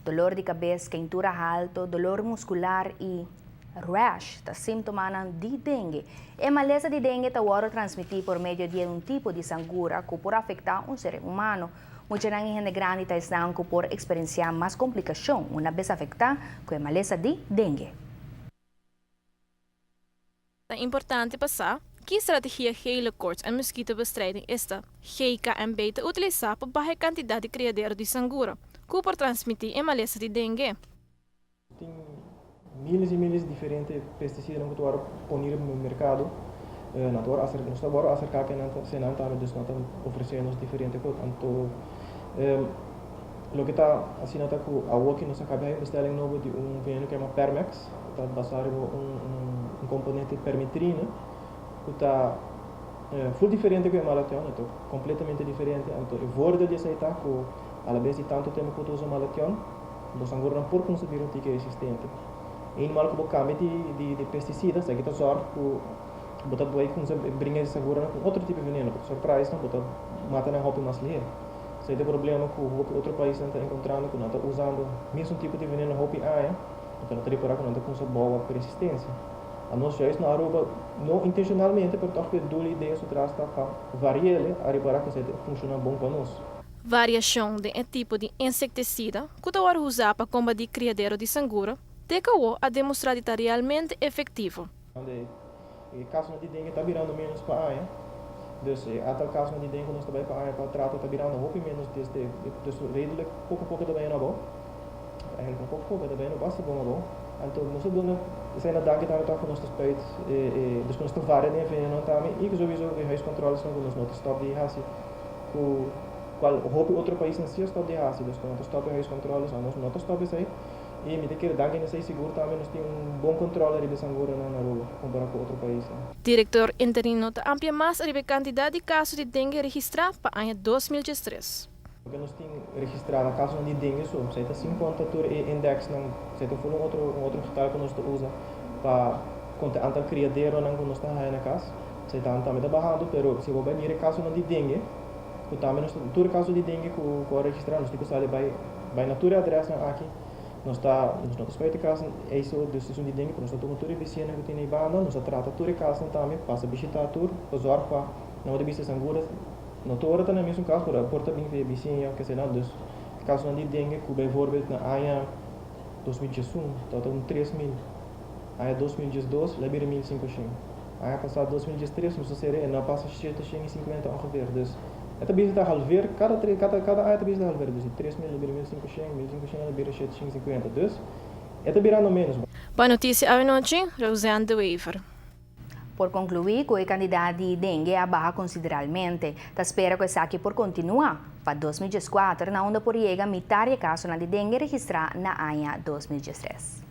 Dolor de cabeça, quentura alto, dolor muscular e rash, tá sintoma de dengue. A maleza de dengue está transmitida por meio de um tipo de sangura que pode afetar um ser humano. Muita gente grande está por experienciar mais complicação uma vez afetada com a maleza de dengue. É importante passar que estratégia hele kort en mosquitobestrijding is de GKMB te utilizar para baixa quantidade de criadeiro de sangura, que pode transmitir a maleza de dengue. Tem milhares e milhares de diferentes pesticidas que tu poner no mercado. Nós agora acercar que nós estamos oferecendo diferentes coisas. Então, o que está assim nota que a Woki nos acaba de bestar em novo de veneno que é uma Permex, está basado em componente permetrina, que está full diferente que o malation, então completamente diferente. Então, o vorde de aceitar que a vez de tanto tempo que tu usa malation, você agora não pode conseguir um tique resistente. E mal que você cambia de pesticidas, é que tu sorte que você pode brincar essa agora com outro tipo de veneno, porque surprise não você mata na roupa mais ligeira. Se é problema que o outro país está encontrando, que não está usando o mesmo tipo de veneno roupa aia, então não está que não está com essa boa persistência. A nós já na Aruba, não intencionalmente, porque acho que duas ideias atrás está variando, a reparar que funciona bom para nós. Variação de um tipo de inseticida que está usado para combater criadeiro de sangura, TKO a demonstrar que está realmente efetivo. O caso de dengue está virando menos para a aia. Dus até o caso de dengue nós também para tratar está virando roupa menos desde redelijk pouco a pouco também na bom. Eigenlijk pouco a pouco também não basta bom. Então nós vamos zijn dat dank aan het nós spijt. Dus nós estamos várias nem vendo também e que sowieso de huiscontroles não nós não stop de hasi. Qual roupa outro país não se stop de hasi. Dus nós stop de huiscontroles nós não stop isso aí. E me quer dar que nós seguro também nós temos bom controle de sangura na rua comparado com outro país. Diretor interino da amplia mais a quantidade de casos de dengue registrados para o ano 2013. Porque nós temos registrado casos de dengue, só você está 50 tur index, não você está falando outro getal que nós usa para contar antal criadeiro não que nós está aí na casa. Você está também bajando, pero se você vai caso de dengue, que também nós tur caso de dengue que registrar nós temos que sair vai na tur address aqui. Nós estamos feito caso é isso de dengue, nós estamos tudo vizinho que tem aí banda, nós trata tudo caso também, passa visitar tudo, usar para não de vista sangura. Não estou agora no mesmo caso, porque porta bem que vizinho que se não dus caso de dengue que bijvoorbeeld na AIA 2021 tot 3.000, AIA 2012 lembra 1.500, AIA passado 2013 não sei não passa 750 ongeveer, dus het is bezig te halveren, cada AIA is bezig te halveren, dus 3.000 lembra 1.500 lembra 750, dus het is virando menos. Para notícia à noite, Rosane de Weaver. Por concluir, que a quantidade de dengue abaixa consideravelmente. Se espera que essa aqui por continuar. Para 2014, na onde por chegar metade de casos de dengue registrados na AIA 2013.